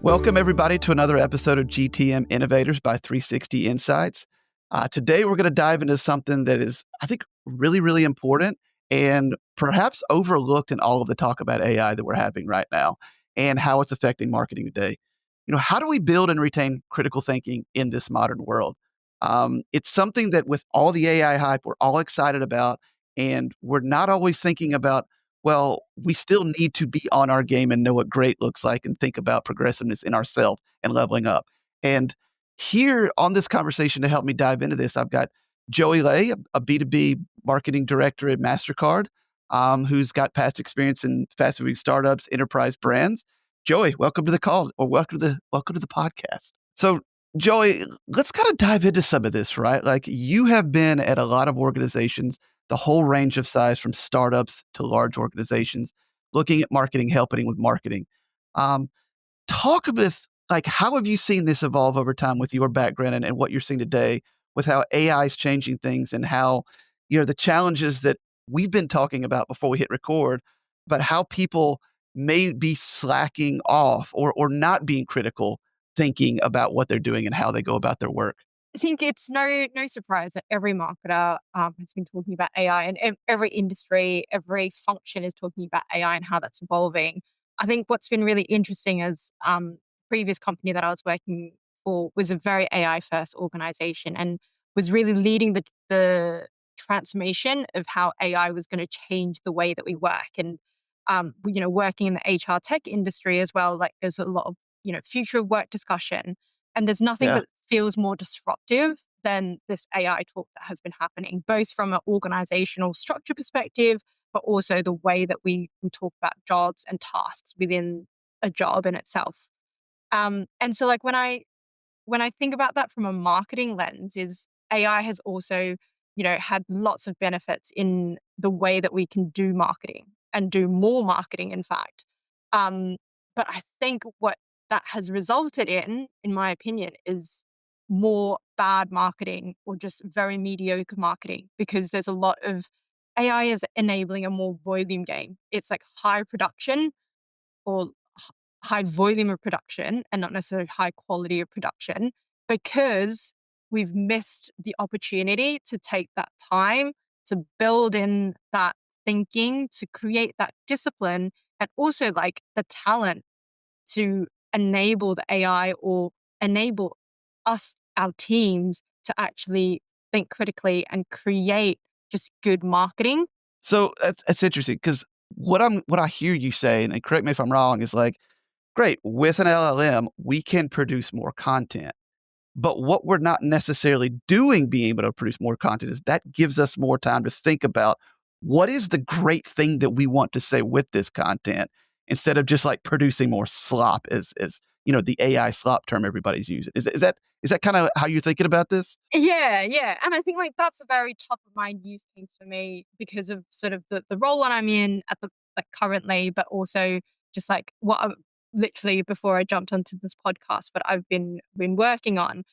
Welcome, everybody, to another episode of GTM Innovators by 360 Insights. Today, we're going to dive into something that is, I think, really, really important and perhaps overlooked in all of the talk about AI that we're having right now and how it's affecting marketing today. How do we build and retain critical thinking in this modern world? It's something that with all the AI hype, we're all excited about, and we're not always thinking about, well, we still need to be on our game and know what great looks like and think about progressiveness in ourselves and leveling up. And here on this conversation to help me dive into this, I've got Joey Lai, a B2B Marketing Director at Mastercard, who's got past experience in fast-moving startups, enterprise brands. Joey, welcome to the call, or welcome to the podcast. So, Joey, let's kind of dive into some of this, right? Like, you have been at a lot of organizations, the whole range of size from startups to large organizations, looking at marketing, helping with marketing. Talk with, like, how have you seen this evolve over time with your background and what you're seeing today with how AI is changing things and how, the challenges that we've been talking about before we hit record, but how people may be slacking off or not being critical thinking about what they're doing and how they go about their work. I think it's no surprise that every marketer has been talking about AI, and every industry, every function is talking about AI and how that's evolving. I think what's been really interesting is previous company that I was working for was a very AI first organization and was really leading the transformation of how AI was going to change the way that we work. And working in the HR tech industry as well, like there's a lot of future of work discussion, and there's nothing Yeah. that feels more disruptive than this AI talk that has been happening, both from an organizational structure perspective, but also the way that we talk about jobs and tasks within a job in itself. And so like when I think about that from a marketing lens, is AI has also, had lots of benefits in the way that we can do marketing and do more marketing, in fact. Um, but I think what that has resulted in my opinion, is more bad marketing or just very mediocre marketing, because there's a lot of AI is enabling a more volume game. It's like high production or high volume of production and not necessarily high quality of production, because we've missed the opportunity to take that time to build in that thinking, to create that discipline, and also like the talent to enable the AI or enable us, our teams, to actually think critically and create just good marketing. So that's interesting because what I hear you say, and correct me if I'm wrong, is like, great, with an LLM, we can produce more content. But what we're not necessarily doing being able to produce more content is that gives us more time to think about what is the great thing that we want to say with this content instead of just like producing more slop as the AI slop term everybody's using. Is that kind of how you're thinking about this? Yeah, yeah. And I think like that's a very top of mind use case for me because of sort of the role that I'm in at the like currently, but also just like what I literally before I jumped onto this podcast, what I've been working on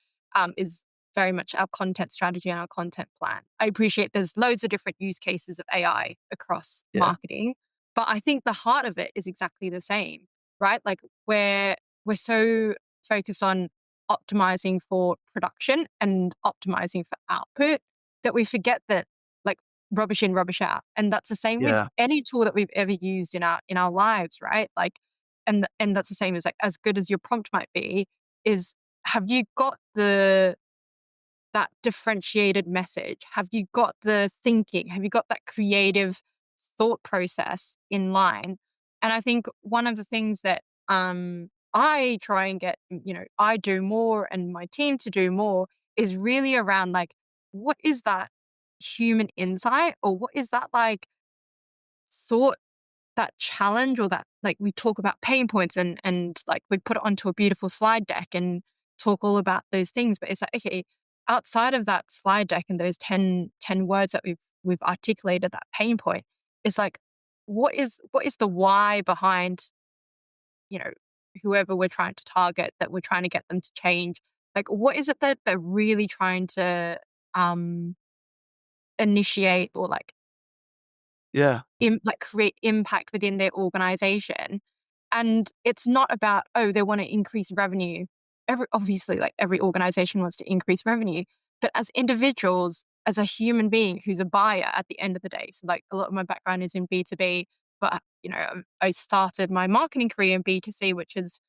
is very much our content strategy and our content plan. I appreciate there's loads of different use cases of AI across Yeah. marketing, but I think the heart of it is exactly the same, right? Like we're so focused on optimizing for production and optimizing for output that we forget that like rubbish in, rubbish out. And that's the same with Yeah. any tool that we've ever used in our lives, right? Like, and that's the same as like as good as your prompt might be, is have you got that differentiated message? Have you got the thinking? Have you got that creative thought process in line? And I think one of the things that I try and get, I do more and my team to do more is really around like, what is that human insight, or what is that like thought, that challenge, or that like we talk about pain points and like we put it onto a beautiful slide deck and talk all about those things. But it's like, okay, outside of that slide deck and those ten words that we've articulated that pain point, it's like, what is the why behind, you know, whoever we're trying to target, that we're trying to get them to change? Like, what is it that they're really trying to um initiate or like Yeah. like create impact within their organization? And it's not about, oh, they want to increase revenue. Obviously, like every organization wants to increase revenue. But as individuals, as a human being who's a buyer at the end of the day, so like a lot of my background is in B2B, but I started my marketing career in B2C, which is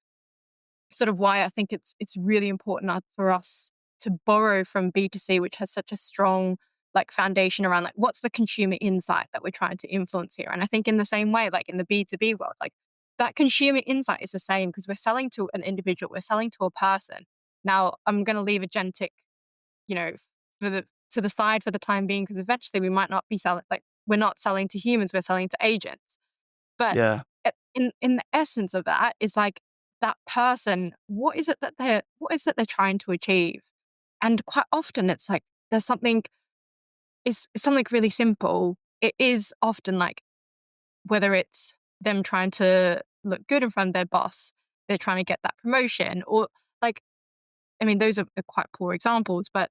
sort of why I think it's really important for us to borrow from B2C, which has such a strong like foundation around like what's the consumer insight that we're trying to influence here. And I think in the same way, like in the B2B world, like that consumer insight is the same because we're selling to an individual, we're selling to a person. Now I'm going to leave agentic, you know, for the to the side for the time being, because eventually we might not be selling, like we're not selling to humans, we're selling to agents. But Yeah. in the essence of that is like that person, what is it they're trying to achieve? And quite often it's like there's something, it's something really simple. It is often like whether it's them trying to look good in front of their boss, they're trying to get that promotion, or like, I mean, those are quite poor examples, but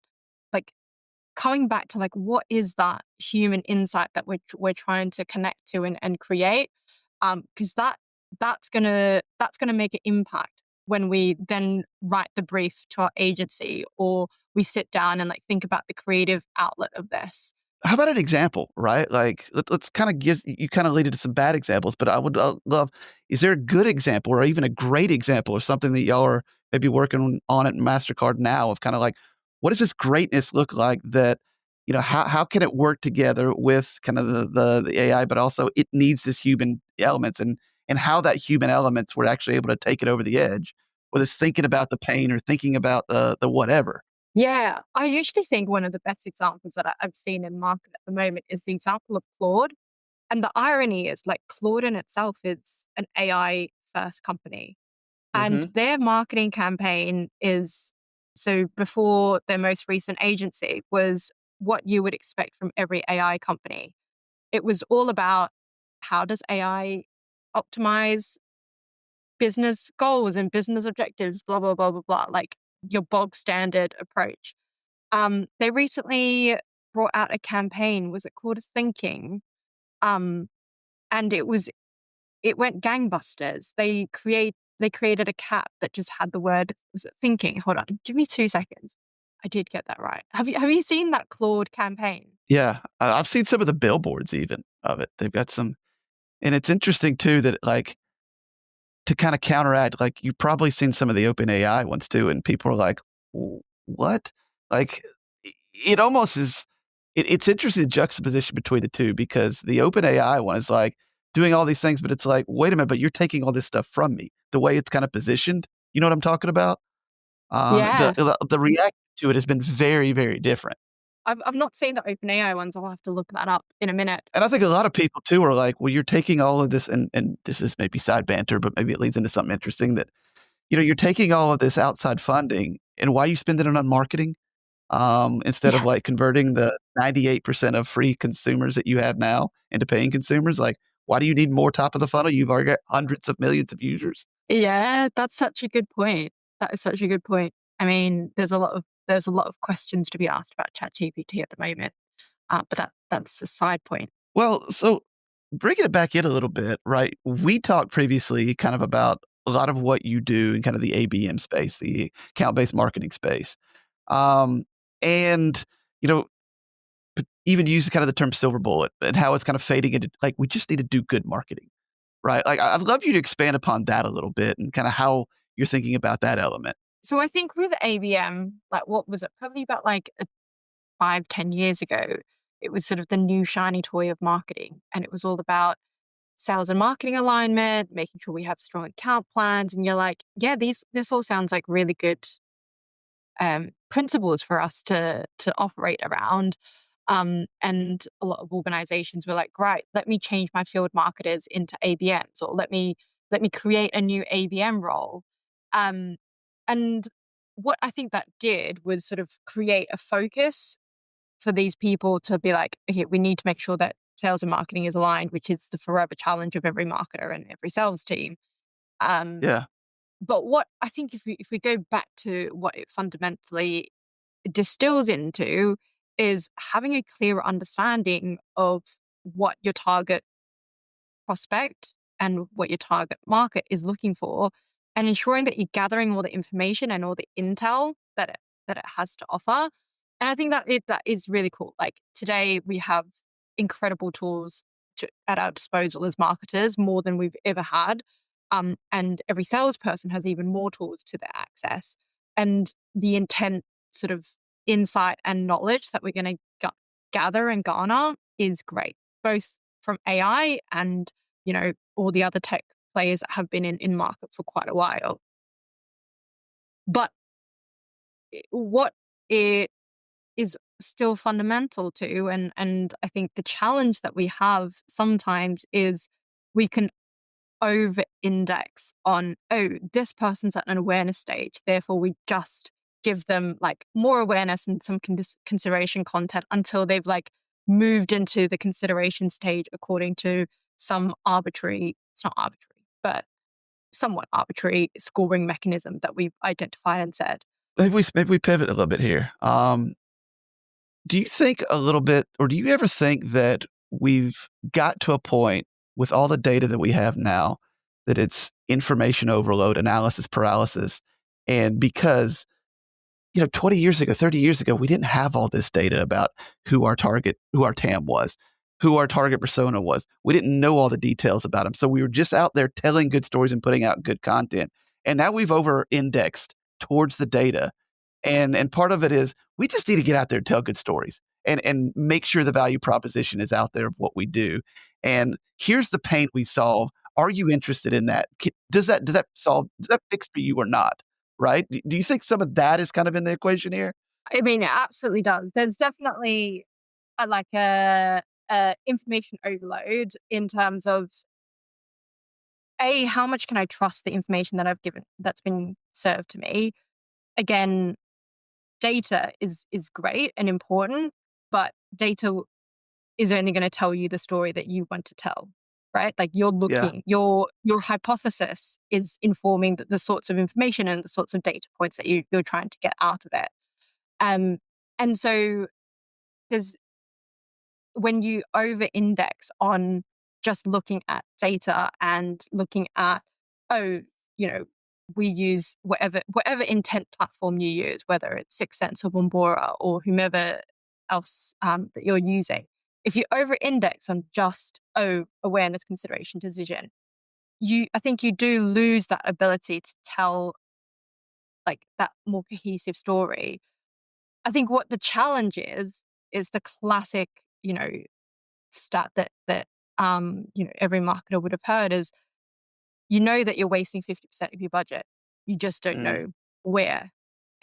like coming back to like what is that human insight that we're trying to connect to and create, because that's gonna make an impact when we then write the brief to our agency or we sit down and like think about the creative outlet of this. How about an example, right? Like, let's kind of give you kind of lead into some bad examples, but I would love, is there a good example or even a great example of something that y'all are maybe working on at Mastercard now of kind of like, what does this greatness look like that, how can it work together with kind of the AI, but also it needs this human elements and how that human elements were actually able to take it over the edge, whether it's thinking about the pain or thinking about the whatever. Yeah, I usually think one of the best examples that I've seen in market at the moment is the example of Claude. And the irony is, like, Claude in itself is an AI first company. And Hmm. their marketing campaign is, so before their most recent agency was what you would expect from every AI company. It was all about how does AI optimize business goals and business objectives, blah, blah, blah, blah, blah, like your bog standard approach. They recently brought out a campaign. Was it called Thinking? Um, and it went gangbusters. They created a cap that just had the word, was it thinking? Hold on, give me 2 seconds. I did get that right. Have you seen that Claude campaign? Yeah, I've seen some of the billboards even of it. They've got some, and it's interesting too that like to kind of counteract, like you've probably seen some of the OpenAI ones too, and people are like, What?" Like it almost is. It's interesting the juxtaposition between the two because the OpenAI one is like doing all these things, but it's like, wait a minute, but you're taking all this stuff from me. The way it's kind of positioned, you know what I'm talking about? Yeah, The reaction to it has been very, very different. I've not seen the OpenAI ones. I'll have to look that up in a minute. And I think a lot of people too are like, well, you're taking all of this, and this is maybe side banter, but maybe it leads into something interesting that, you're taking all of this outside funding and why you spend it on marketing, instead Yeah, of like converting the 98% of free consumers that you have now into paying consumers. Like, why do you need more top of the funnel? You've already got hundreds of millions of users. yeah, that's such a good point. That is such a good point. I mean, there's a lot of questions to be asked about ChatGPT at the moment, but that's a side point. Well, so bringing it back in a little bit, right? We talked previously kind of about a lot of what you do in kind of the ABM space, the account based marketing space. Um, and, you know, even use kind of the term silver bullet and how it's kind of fading into like, we just need to do good marketing, right? Like, I'd love you to expand upon that a little bit and kind of how you're thinking about that element. So I think with ABM, like what was it? Probably about like 5, 10 years ago, it was sort of the new shiny toy of marketing. And it was all about sales and marketing alignment, making sure we have strong account plans. And you're like, yeah, this all sounds like really good principles for us to operate around. And a lot of organizations were like, right, let me change my field marketers into ABMs, or let me create a new ABM role. Um, and what I think that did was sort of create a focus for these people to be like, okay, we need to make sure that sales and marketing is aligned, which is the forever challenge of every marketer and every sales team. Um, Yeah. but what I think, if we go back to what it fundamentally distills into, is having a clearer understanding of what your target prospect and what your target market is looking for, and ensuring that you're gathering all the information and all the intel that it has to offer. And I think that is really cool. Like today we have incredible tools at our disposal as marketers, more than we've ever had. And every salesperson has even more tools to their access. And the intent, sort of insight and knowledge that we're going to gather and garner is great, both from AI and, all the other tech players that have been in market for quite a while. But what it is still fundamental to, and I think the challenge that we have sometimes is we can over index on, this person's at an awareness stage, therefore we just give them like more awareness and some consideration content until they've like moved into the consideration stage according to some arbitrary, it's not arbitrary, but somewhat arbitrary scoring mechanism that we've identified and said. Maybe we pivot a little bit here. Do you think a little bit, or do you ever think that we've got to a point with all the data that we have now that it's information overload, analysis paralysis? And because, 20 years ago, 30 years ago, we didn't have all this data about who our TAM was, who our target persona was. We didn't know all the details about them. So we were just out there telling good stories and putting out good content. And now we've over indexed towards the data. And part of it is we just need to get out there and tell good stories and make sure the value proposition is out there of what we do. And here's the pain we solve. Are you interested in that? Does that fix for you or not? Right? Do you think some of that is kind of in the equation here? I mean, it absolutely does. There's definitely a information overload in terms of how much can I trust the information that I've given that's been served to me? Again, data is great and important, but data is only going to tell you the story that you want to tell, right? Like Yeah. your hypothesis is informing the sorts of information and the sorts of data points that you're trying to get out of it. And so there's when you over index on just looking at data and looking at, oh, we use whatever intent platform you use, whether it's Sixth Sense or Bombora or whomever else that you're using. If you over index on just, awareness, consideration, decision, I think you do lose that ability to tell like that more cohesive story. I think what the challenge is the classic, stat that every marketer would have heard is, that you're wasting 50% of your budget. You just don't Mm, know where.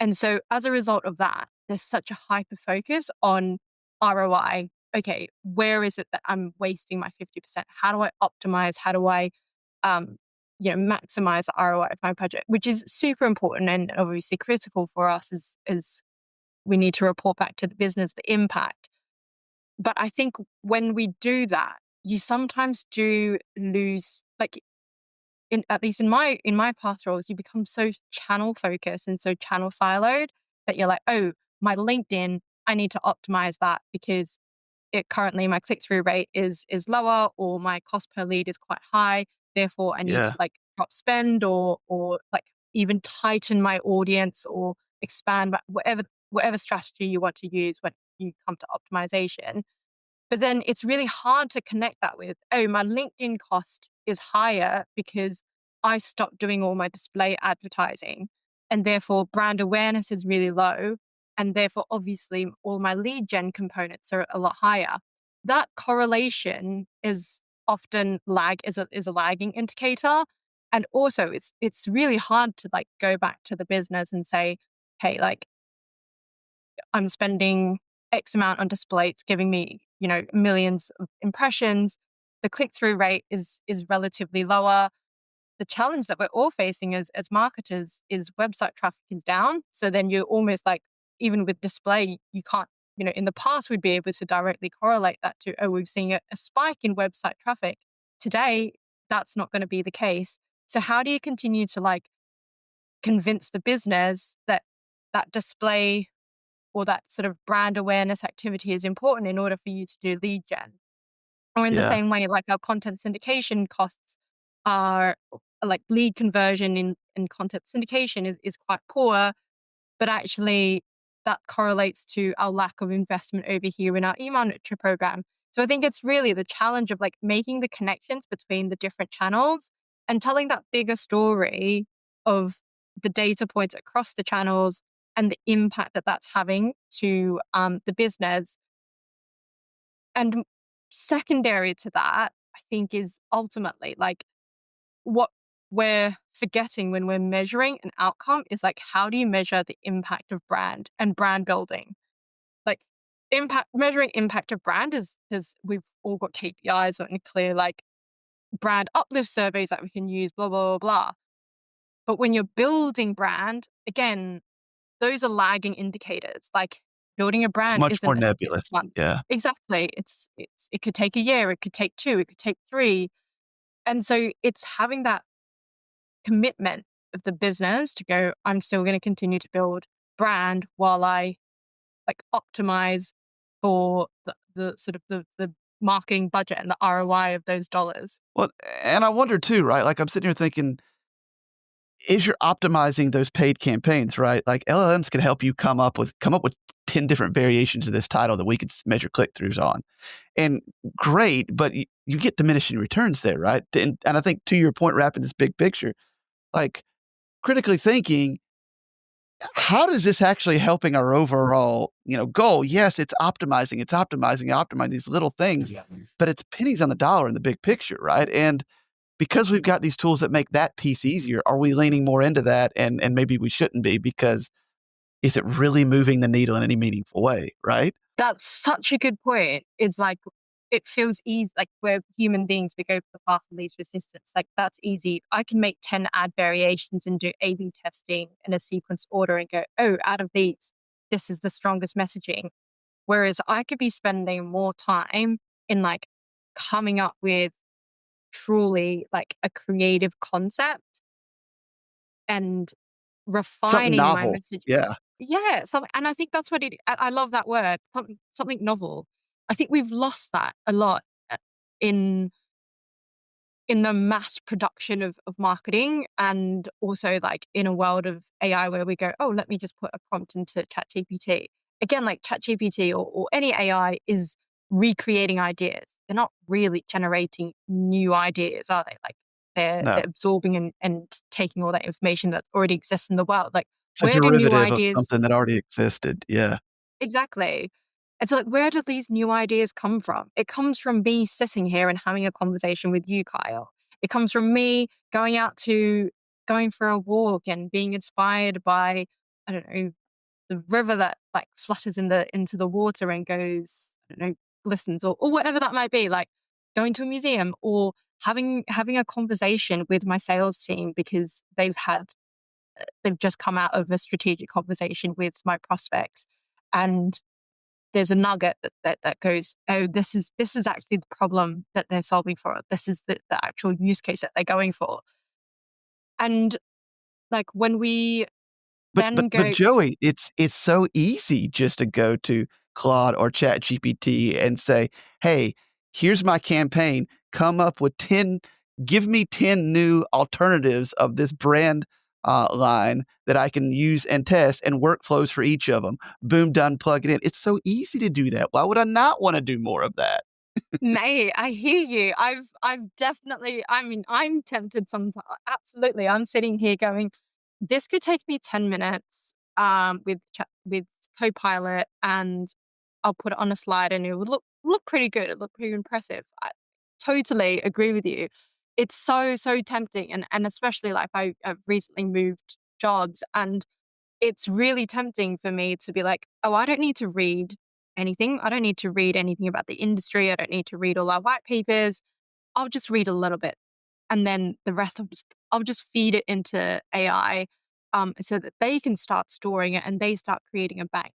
And so as a result of that, there's such a hyper focus on ROI. Okay, where is it that I'm wasting my 50%? How do I optimize? How do I maximize the ROI of my budget? Which is super important and obviously critical for us as we need to report back to the business the impact. But I think when we do that, you sometimes do lose, like, at least in my past roles, you become so channel focused and so channel siloed that you're like, oh, my LinkedIn, I need to optimize that because it currently my click-through rate is lower or my cost per lead is quite high. Therefore, I need to yeah. like drop spend or like even tighten my audience or expand whatever strategy you want to use when you come to optimization. But then it's really hard to connect that with, oh, my LinkedIn cost is higher because I stopped doing all my display advertising. And therefore, brand awareness is really low. And therefore, obviously, all my lead gen components are a lot higher. That correlation is often is a lagging indicator. And also, it's really hard to like go back to the business and say, hey, like I'm spending X amount on display. It's giving me, millions of impressions. The click-through rate is relatively lower. The challenge that we're all facing as marketers is website traffic is down. So then you're almost like, even with display, you can't, in the past we'd be able to directly correlate that to, we've seen a spike in website traffic. Today, that's not going to be the case. So how do you continue to like convince the business that that display or that sort of brand awareness activity is important in order for you to do lead gen? Or in the Yeah. same way, like our content syndication costs our like lead conversion in content syndication is quite poor, but actually that correlates to our lack of investment over here in our email nurture program. So I think it's really the challenge of like making the connections between the different channels and telling that bigger story of the data points across the channels and the impact that that's having to the business. And secondary to that, I think is ultimately like what we're forgetting when we're measuring an outcome is like, how do you measure the impact of brand and brand building? Like measuring impact of brand is we've all got KPIs and clear like brand uplift surveys that we can use, blah, blah, blah, blah. But when you're building brand, again, those are lagging indicators. Like building a It's brand much more isn't a nebulous. 6 month. Yeah. Exactly. It could take a year, it could take 2, it could take 3. And so it's having that commitment of the business to go, I'm still going to continue to build brand while I like optimize for the sort of the marketing budget and the ROI of those dollars. Well, and I wonder too, right? Like I'm sitting here thinking, is you're optimizing those paid campaigns, right? Like LLMs can help you come up with 10 different variations of this title that we could measure click-throughs on. And great, but you get diminishing returns there, right? And I think to your point, wrapping this big picture, like critically thinking, how does this actually helping our overall, goal? Yes, optimizing these little things, but it's pennies on the dollar in the big picture, right? And because we've got these tools that make that piece easier, are we leaning more into that? And maybe we shouldn't be, because is it really moving the needle in any meaningful way, right? That's such a good point. It's like it feels easy, like we're human beings, we go for the path of least resistance. Like that's easy. I can make 10 ad variations and do A/B testing in a sequence order and go, oh, out of these, this is the strongest messaging. Whereas I could be spending more time in like coming up with truly like a creative concept and Something refining my novel. message. Yeah. Yeah, and I think that's what I love that word, something novel. I think we've lost that a lot in the mass production of marketing, and also like in a world of AI where we go, oh, let me just put a prompt into ChatGPT. Again, like ChatGPT or any AI is recreating ideas. They're not really generating new ideas, are they? Like they're No, absorbing and taking all that information that already exists in the world. Like it's a where do new derivative of ideas something that already existed. Yeah. exactly. And so, like, where do these new ideas come from? It comes from me sitting here and having a conversation with you, Kyle. It comes from me going for a walk and being inspired by, I don't know, the river that like flutters into the water and goes, I don't know, glistens or whatever that might be. Like going to a museum or having a conversation with my sales team because they've just come out of a strategic conversation with my prospects, and there's a nugget that goes, oh, this is actually the problem that they're solving for. This is the actual use case that they're going for. And like when we But but then but go, Joey, it's so easy just to go to Claude or ChatGPT and say, "Hey, here's my campaign. Come up with 10 give me 10 new alternatives of this brand, line that I can use and test and workflows for each of them. Boom, done, plug it in." It's so easy to do that. Why would I not wanna do more of that? mate, I hear you. I've definitely, I mean, I'm tempted sometimes. Absolutely. I'm sitting here going, this could take me 10 minutes with Copilot, and I'll put it on a slide and it would look pretty good. It look pretty impressive. I totally agree with you. It's so tempting, and especially like I've recently moved jobs, and it's really tempting for me to be like, oh, I don't need to read anything. I don't need to read anything about the industry. I don't need to read all our white papers. I'll just read a little bit. And then the rest I'll just feed it into AI, so that they can start storing it and they start creating a bank.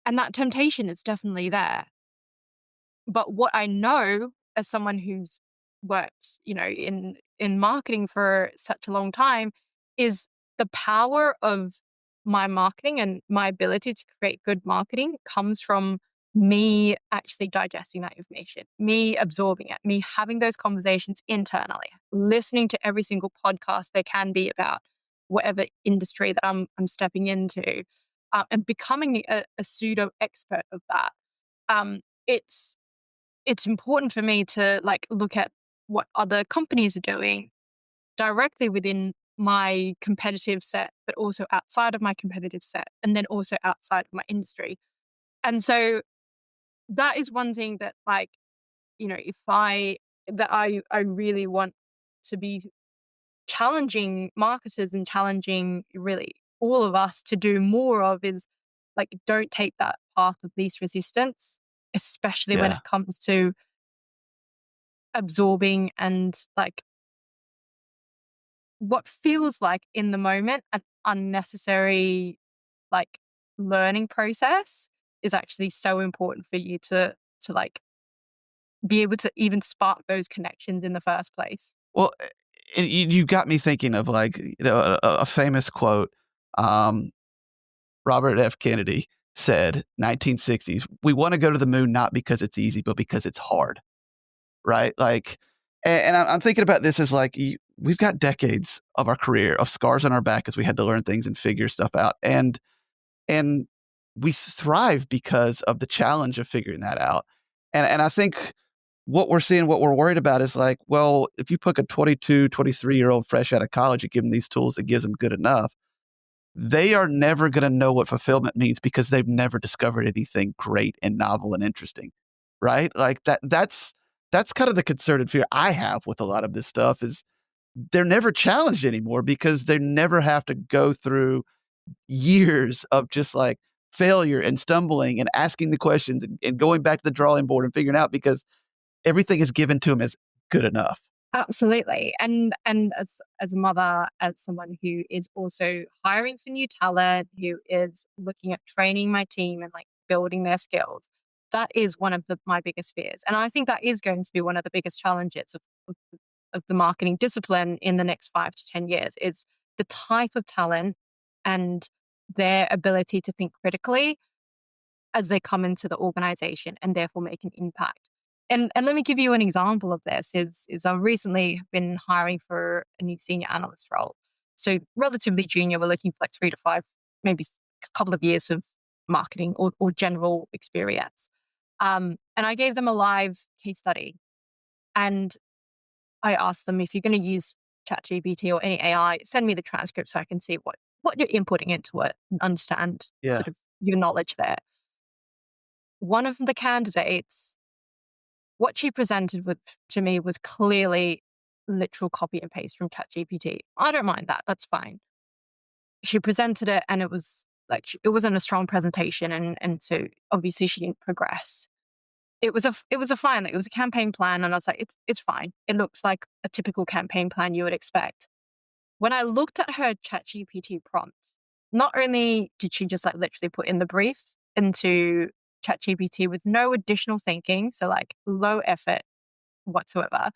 And that temptation is definitely there. But what I know as someone who's worked, in marketing for such a long time is the power of my marketing and my ability to create good marketing comes from me actually digesting that information, me absorbing it, me having those conversations internally, listening to every single podcast there can be about whatever industry that I'm stepping into, and becoming a pseudo expert of that. Um, it's it's important for me to like look at what other companies are doing directly within my competitive set, but also outside of my competitive set, and then also outside of my industry. And so that is one thing that like, if I really want to be challenging marketers and challenging really all of us to do more of is like, don't take that path of least resistance, especially when Yeah. it comes to absorbing and like what feels like in the moment an unnecessary like learning process is actually so important for you to like be able to even spark those connections in the first place. Well, you got me thinking of like, a famous quote. Um, Robert F. Kennedy said, 1960s, "We want to go to the moon not because it's easy, but because it's hard." Right? Like, and I'm thinking about this as like, we've got decades of our career of scars on our back as we had to learn things and figure stuff out. And we thrive because of the challenge of figuring that out. And I think what we're seeing, what we're worried about is like, well, if you put a 22, 23-year-old fresh out of college and give them these tools that gives them good enough, they are never going to know what fulfillment means because they've never discovered anything great and novel and interesting. Right? Like that's kind of the concerted fear I have with a lot of this stuff is they're never challenged anymore because they never have to go through years of just like failure and stumbling and asking the questions and going back to the drawing board and figuring out because everything is given to them as good enough. Absolutely. And as a mother, as someone who is also hiring for new talent, who is looking at training my team and like building their skills, that is one of my biggest fears. And I think that is going to be one of the biggest challenges of the marketing discipline in the next 5 to 10 years is the type of talent and their ability to think critically as they come into the organization and therefore make an impact. And let me give you an example of this is I recently been hiring for a new senior analyst role. So relatively junior, we're looking for like 3 to 5, maybe a couple of years of marketing or general experience. And I gave them a live case study and I asked them, if you're going to use ChatGPT or any AI, send me the transcript so I can see what you're inputting into it and understand Yeah. sort of your knowledge there. One of the candidates, what she presented with to me was clearly literal copy and paste from ChatGPT. I don't mind that. That's fine. She presented it and it was like, it wasn't a strong presentation. And so obviously she didn't progress. It was a fine, like, it was a campaign plan. And I was like, it's fine. It looks like a typical campaign plan you would expect. When I looked at her ChatGPT prompts, not only did she just like literally put in the briefs into ChatGPT with no additional thinking, so like low effort whatsoever,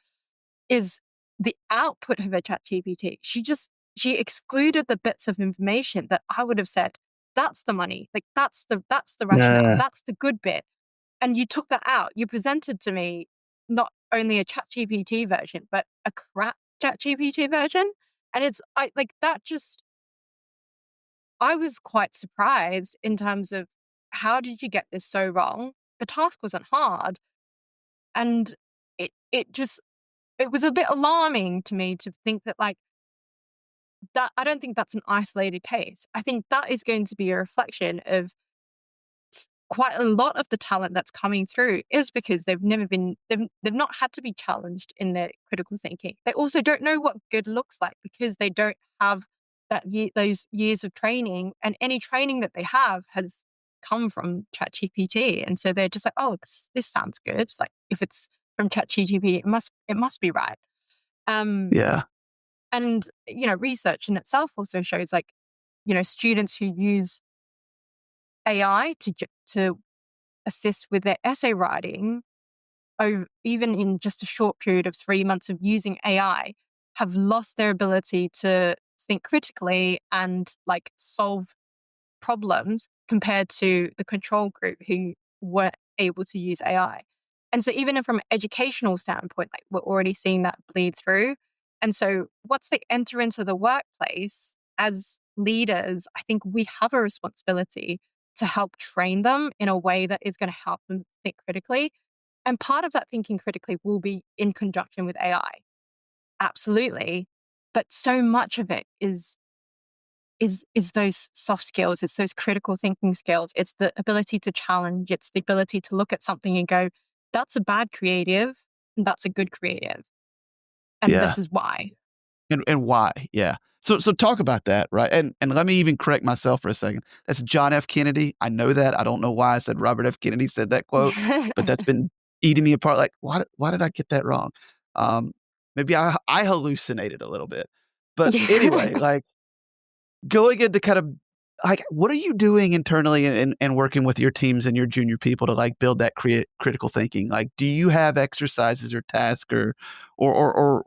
is the output of her ChatGPT. She excluded the bits of information that I would have said, that's the money, like that's the rationale, Yeah. that's the good bit. And you took that out. You presented to me not only a ChatGPT version, but a crap ChatGPT version. And I like that just, I was quite surprised in terms of how did you get this so wrong? The task wasn't hard. And it was a bit alarming to me to think that like that, I don't think that's an isolated case. I think that is going to be a reflection of quite a lot of the talent that's coming through is because they've not had to be challenged in their critical thinking. They also don't know what good looks like because they don't have those years of training, and any training that they have has come from ChatGPT. And so they're just like, oh, this sounds good. It's like, if it's from ChatGPT, it must be right. Um, Yeah. and research in itself also shows like, students who use AI to assist with their essay writing, even in just a short period of 3 months of using AI, have lost their ability to think critically and like solve problems compared to the control group who able to use AI. And so even from an educational standpoint, like we're already seeing that bleed through. And so once they enter into the workplace as leaders, I think we have a responsibility to help train them in a way that is going to help them think critically. And part of that thinking critically will be in conjunction with AI. Absolutely. But so much of it is those soft skills, it's those critical thinking skills, it's the ability to challenge, it's the ability to look at something and go, that's a bad creative, and that's a good creative. And Yeah. this is why. And why? Yeah. So talk about that, right? And let me even correct myself for a second. That's John F. Kennedy. I know that. I don't know why I said Robert F. Kennedy said that quote, but that's been eating me apart. Like, why did I get that wrong? Um, maybe I hallucinated a little bit. But anyway, like going into kind of like what are you doing internally and working with your teams and your junior people to like build that critical thinking? Like, do you have exercises or tasks or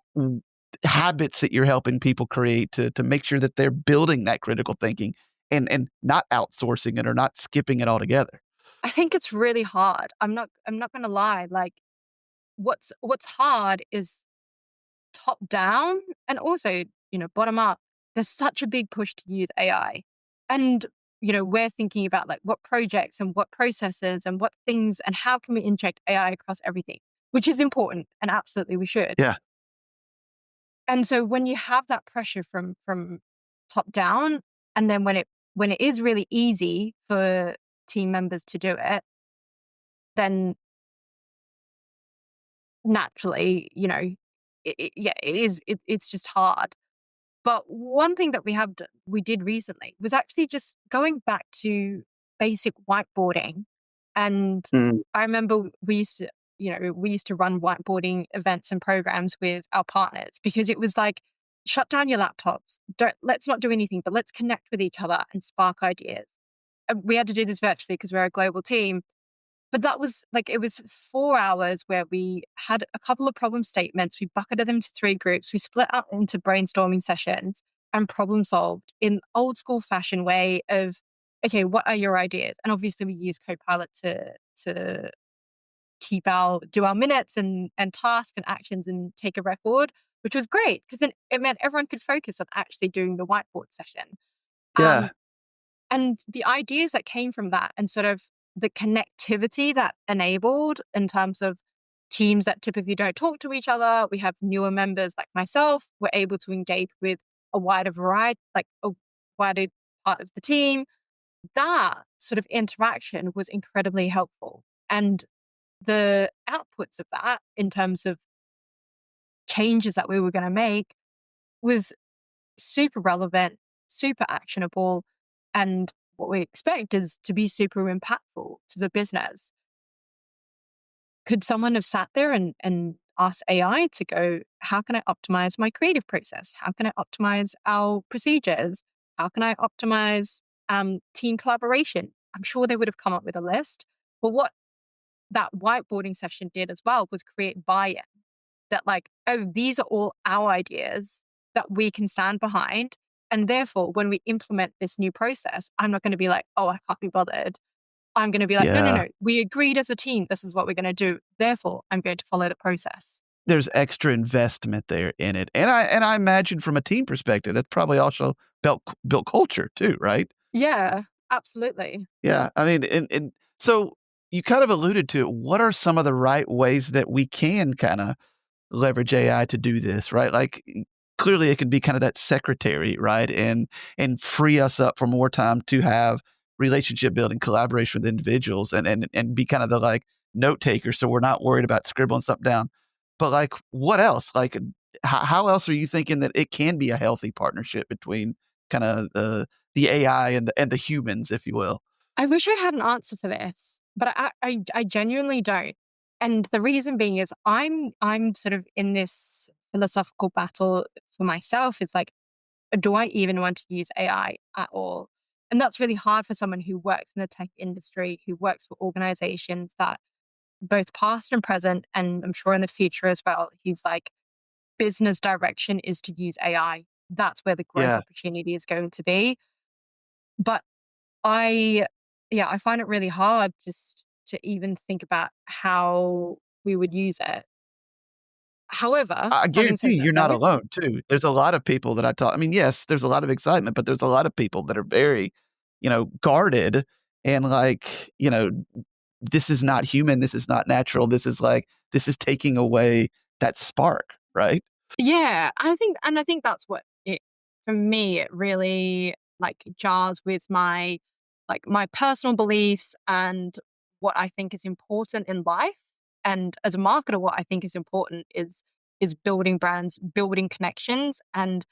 habits that you're helping people create to make sure that they're building that critical thinking and not outsourcing it or not skipping it altogether? I think it's really hard. I'm not gonna lie. Like what's hard is top down and also, bottom up. There's such a big push to use AI. And, we're thinking about like what projects and what processes and what things and how can we inject AI across everything, which is important and absolutely we should. Yeah, And so when you have that pressure from top down, and then when it is really easy for team members to do it, then naturally, it's just hard. But one thing that we did recently was actually just going back to basic whiteboarding. And mm, I remember we used to run whiteboarding events and programs with our partners because it was like, shut down your laptops. Let's not do anything, but let's connect with each other and spark ideas. And we had to do this virtually because we're a global team. But that was like, it was 4 hours where we had a couple of problem statements. We bucketed them to three groups. We split up into brainstorming sessions and problem solved in old school fashion way of, okay, what are your ideas? And obviously we use Copilot to do our minutes and tasks and actions and take a record, which was great because then it meant everyone could focus on actually doing the whiteboard session. yeah, Um, and the ideas that came from that and sort of the connectivity that enabled in terms of teams that typically don't talk to each other, we have newer members like myself, we're able to engage with a wider variety, like a wider part of the team. That sort of interaction was incredibly helpful. And the outputs of that in terms of changes that we were going to make was super relevant, super actionable, and what we expect is to be super impactful to the business. Could someone have sat there and asked AI to go, how can I optimize my creative process? How can I optimize our procedures? How can I optimize team collaboration? I'm sure they would have come up with a list. But what that whiteboarding session did as well was create buy-in that like, oh, these are all our ideas that we can stand behind. And therefore, when we implement this new process, I'm not going to be like, oh, I can't be bothered. I'm going to be like, no, no, yeah. no. We agreed as a team. This is what we're going to do. Therefore, I'm going to follow the process. There's extra investment there in it, and I imagine from a team perspective, that's probably also built culture too, right? Yeah, absolutely. Yeah, I mean, and so you kind of alluded to it. What are some of the right ways that we can kinda leverage AI to do this, right? Like, clearly, it can be kind of that secretary, right? And free us up for more time to have relationship building, collaboration with individuals, and be kind of the, like, note taker so we're not worried about scribbling something down. But, like, what else? Like, how else are you thinking that it can be a healthy partnership between kinda the AI and the humans, if you will? I wish I had an answer for this, but I genuinely don't. And the reason being is I'm sort of in this philosophical battle for myself. Is like, do I even want to use AI at all? And that's really hard for someone who works in the tech industry, who works for organizations that both past and present, and I'm sure in the future as well, who's like business direction is to use AI. That's where the growth Yeah. opportunity is going to be. But I, yeah, I find it really hard just to even think about how we would use it. However, I having guarantee said you, that you're not though, alone too. There's a lot of people that I talk I mean, yes, there's a lot of excitement, but there's a lot of people that are very, guarded and like, this is not human, this is not natural, this is taking away that spark, right? yeah, I think that's what it for me. It really like jars with my personal beliefs and what I think is important in life. And as a marketer, what I think is important is building brands, building connections, and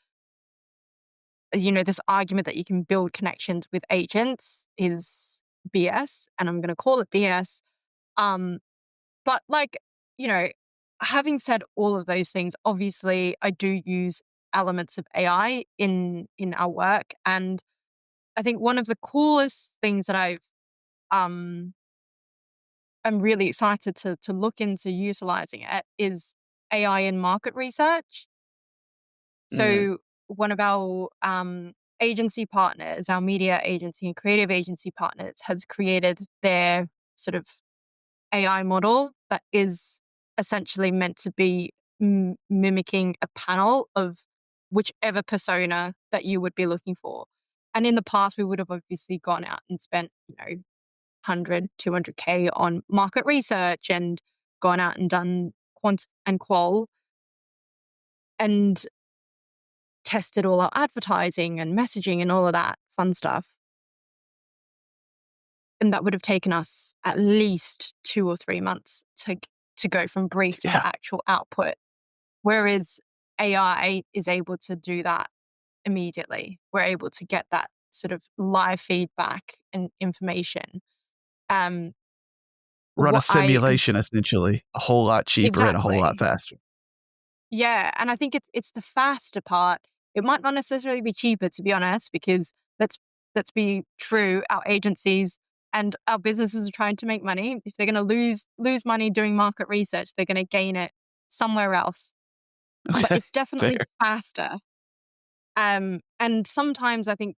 this argument that you can build connections with agents is BS, and I'm going to call it BS. Um, but you know, having said all of those things, obviously I do use elements of AI in our work, and I think one of the coolest things that um I'm really excited to look into utilizing it is AI in market research. Mm, So one of our agency partners, our media agency and creative agency partners, has created their sort of AI model that is essentially meant to be mimicking a panel of whichever persona that you would be looking for. And in the past, we would have obviously gone out and spent, 100, 200K on market research and gone out and done quant and qual and tested all our advertising and messaging and all of that fun stuff. And that would have taken us at least 2 or 3 months to go from brief yeah. to actual output. Whereas AI is able to do that immediately. We're able to get that sort of live feedback and information. Um, Run a what I am simulation essentially a whole lot cheaper and a whole lot exactly. faster. Yeah, and I think it's the faster part. It might not necessarily be cheaper, to be honest, because let's be true. Our agencies and our businesses are trying to make money. If they're going to lose money doing market research, they're going to gain it somewhere else. But Okay, it's definitely fair. faster. And sometimes I think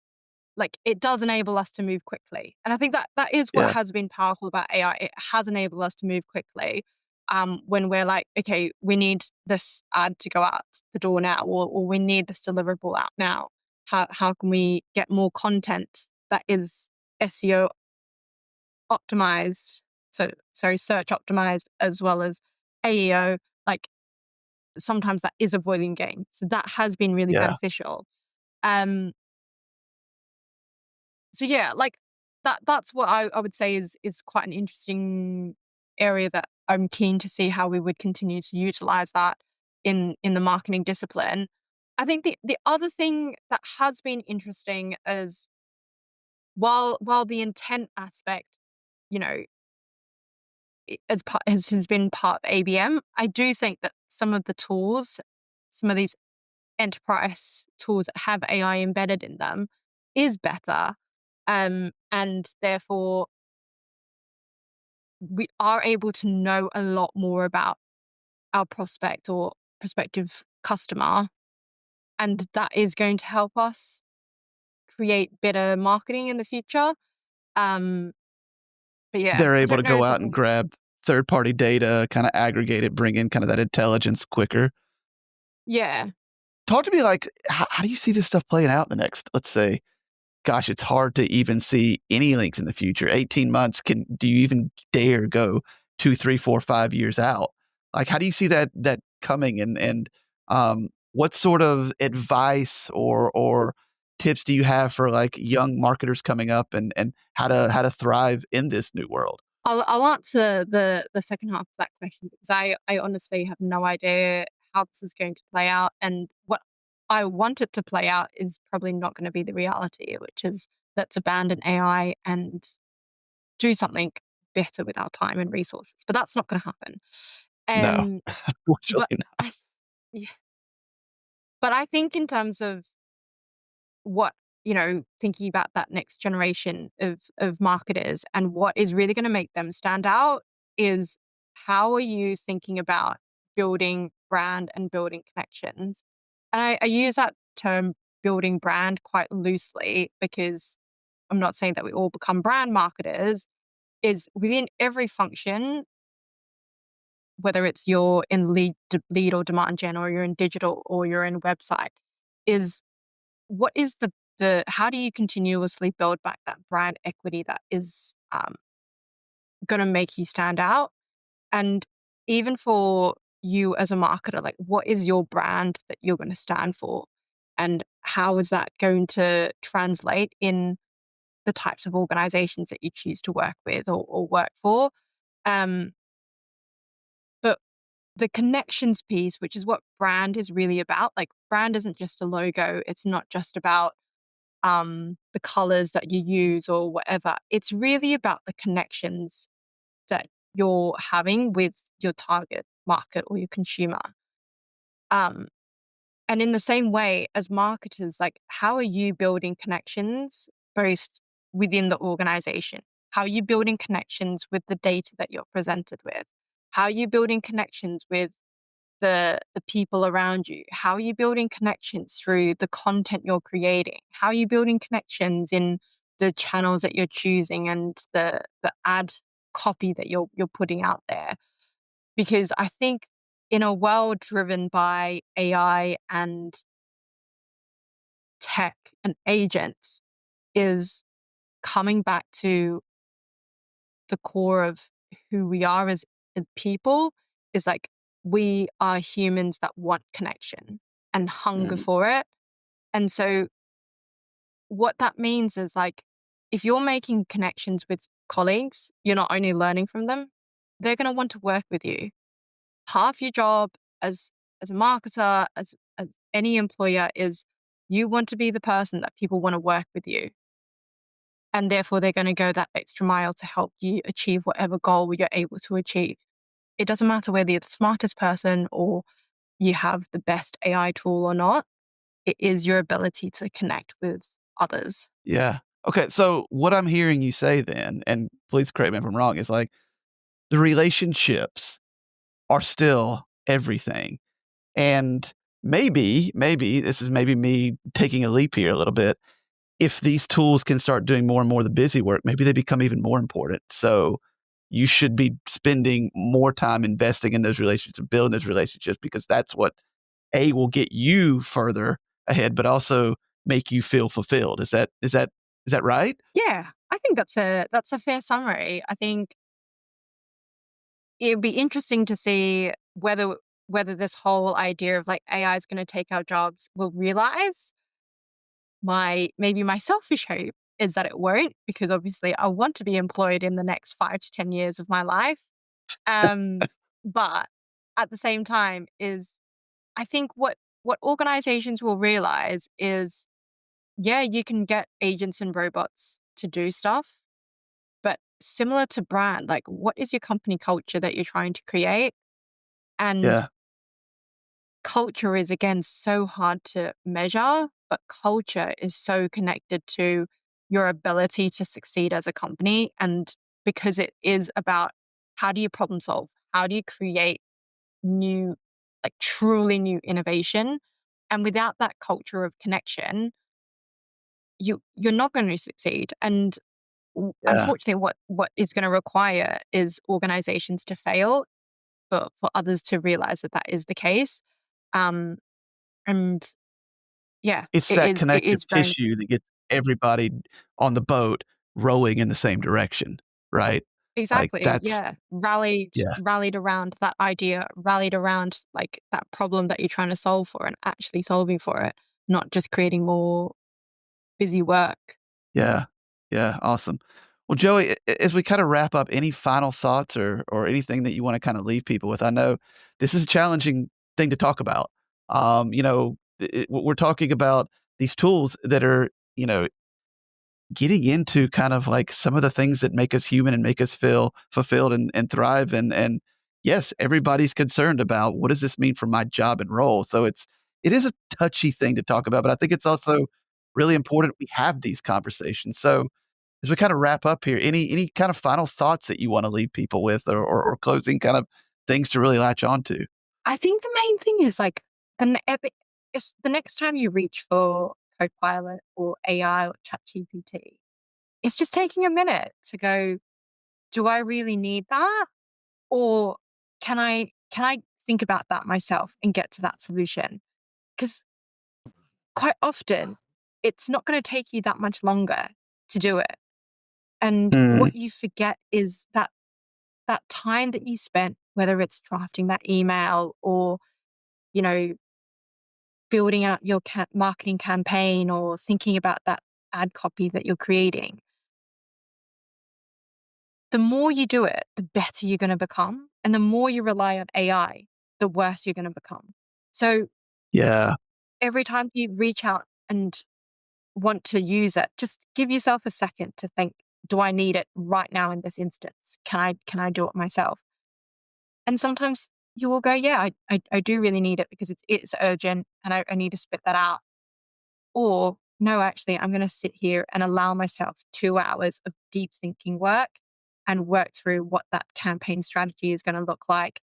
like it does enable us to move quickly, and I think that is what Yeah. has been powerful about AI. It has enabled us to move quickly. When we're like, okay, we need this ad to go out the door now, or we need this deliverable out now. How can we get more content that is SEO optimized? So sorry, search optimized as well as AEO. Like sometimes that is a volume game, so that has been really Yeah. beneficial. Um, so yeah, like that's what I would say is quite an interesting area that I'm keen to see how we would continue to utilize that in the marketing discipline. I think the other thing that has been interesting is while the intent aspect, you know, as part has been part of ABM, I do think that some of the tools, some of these enterprise tools that have AI embedded in them is better. And therefore, we are able to know a lot more about our prospect or prospective customer. And that is going to help us create better marketing in the future. Um, but yeah, They're I able don't to know go if out and grab third-party data, kinda aggregate it, bring in kinda that intelligence quicker. yeah. Talk to me like, how do you see this stuff playing out in the next, let's say, gosh, it's hard to even see any links in the future. 18 months, do you even dare go 2, 3, 4, 5 years out? Like, how do you see that coming and what sort of advice or tips do you have for like young marketers coming up and how to thrive in this new world? I'll answer the second half of that question because I honestly have no idea how this is going to play out. And what I want it to play out is probably not going to be the reality, which is let's abandon AI and do something better with our time and resources. But that's not going to happen. No, Um, but unfortunately not. I, yeah, but I think in terms of what thinking about that next generation of marketers and what is really going to make them stand out is how are you thinking about building brand and building connections. And I use that term building brand quite loosely because I'm not saying that we all become brand marketers. is within every function, whether it's you're in lead or demand gen, or you're in digital, or you're in website, is what is the how do you continuously build back that brand equity that is going to make you stand out? And even for you as a marketer, like, what is your brand that you're going to stand for? And how is that going to translate in the types of organizations that you choose to work with or work for? Um, but the connections piece, which is what brand is really about, like, brand isn't just a logo. It's not just about the colors that you use or whatever. It's really about the connections that you're having with your target market or your consumer. Um, and in the same way as marketers, like, how are you building connections both within the organization? How are you building connections with the data that you're presented with? How are you building connections with the people around you? How are you building connections through the content you're creating? How are you building connections in the channels that you're choosing and the ad copy that you're putting out there? Because I think in a world driven by AI and tech and agents, is coming back to the core of who we are as people, is like, we are humans that want connection and hunger Mhm. for it. And so what that means is, like, if you're making connections with colleagues, you're not only learning from them, they're going to want to work with you. Half your job as a marketer, as any employer, is you want to be the person that people want to work with you. And therefore, they're going to go that extra mile to help you achieve whatever goal you're able to achieve. It doesn't matter whether you're the smartest person or you have the best AI tool or not. It is your ability to connect with others. Yeah. Okay, so what I'm hearing you say then, and please correct me if I'm wrong, is like the relationships are still everything. And maybe this is maybe me taking a leap here a little bit. If these tools can start doing more and more of the busy work, maybe they become even more important. So you should be spending more time investing in those relationships and building those relationships because that's what A will get you further ahead, but also make you feel fulfilled. Is that right? Yeah, I think that's a fair summary. I think it'd be interesting to see whether this whole idea of, like, AI is going to take our jobs will realize. My selfish hope is that it won't, because obviously I want to be employed in the next 5 to 10 years of my life. Um, but at the same time, is I think what organizations will realize is, yeah, you can get agents and robots to do stuff, but similar to brand, like, what is your company culture that you're trying to create? And Yeah. culture is, again, so hard to measure, but culture is so connected to your ability to succeed as a company. And because it is about, how do you problem solve? How do you create new, like, truly new innovation? And without that culture of connection, you're not going to succeed. And Yeah. unfortunately, what is going to require is organizations to fail for others to realize that that is the case. Um, and yeah, It's it that is it connective is very tissue that gets everybody on the boat rowing in the same direction, right? Like, exactly, that's yeah. Rallied yeah, rallied around that idea, rallied around, like, that problem that you're trying to solve for, and actually solving for it, not just creating more busy work. yeah, yeah, awesome. Well, Joey, as we kinda wrap up, any final thoughts or anything that you wanna kinda leave people with? I know this is a challenging thing to talk about. We're talking about these tools that are, getting into kind of like some of the things that make us human and make us feel fulfilled and thrive. And yes, everybody's concerned about what does this mean for my job and role. So it is a touchy thing to talk about, but I think it's also really important we have these conversations. So as we kind of wrap up here, any kind of final thoughts that you want to leave people with or closing kind of things to really latch on to? I think the main thing is, like, it's the next time you reach for Copilot or AI or ChatGPT, it's just taking a minute to go, do I really need that? Or can I think about that myself and get to that solution? Because quite often it's not going to take you that much longer to do it. And Mm, what you forget is that time that you spent, whether it's drafting that email or, you know, building out your marketing campaign or thinking about that ad copy that you're creating. The more you do it, the better you're going to become. And the more you rely on AI, the worse you're going to become. So yeah. every time you reach out and want to use it, just give yourself a second to think, do I need it right now in this instance? Can I do it myself? And sometimes you will go, yeah, I do really need it because it's urgent and I need to spit that out. Or no, actually, I'm going to sit here and allow myself 2 hours of deep thinking work and work through what that campaign strategy is going to look like.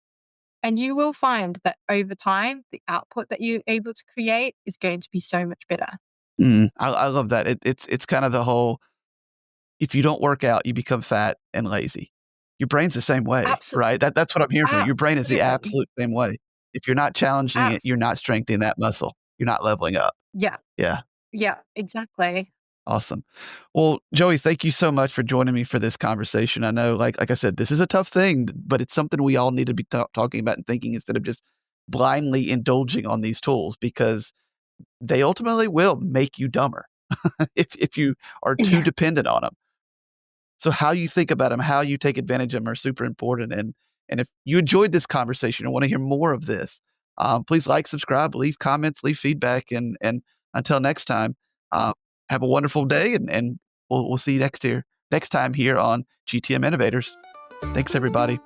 And you will find that over time, the output that you're able to create is going to be so much better. I love that. It's kind of the whole, if you don't work out, you become fat and lazy. Your brain's the same way, Absolutely. right? That's what I'm hearing from you. Your brain is the Absolutely. absolute same way. If you're not challenging it, you're not strengthening that muscle. You're not leveling up. Yeah. Yeah. Yeah, exactly. Awesome. Well, Joey, thank you so much for joining me for this conversation. I know, like I said, this is a tough thing, but it's something we all need to be talking about and thinking instead of just blindly indulging on these tools, because they ultimately will make you dumber if you are too Yeah. dependent on them. So how you think about them, how you take advantage of them are super important. And if you enjoyed this conversation and want to hear more of this, please like, subscribe, leave comments, leave feedback, and until next time, uh, have a wonderful day, and we'll see you next time here on GTM Innovators. Thanks, everybody.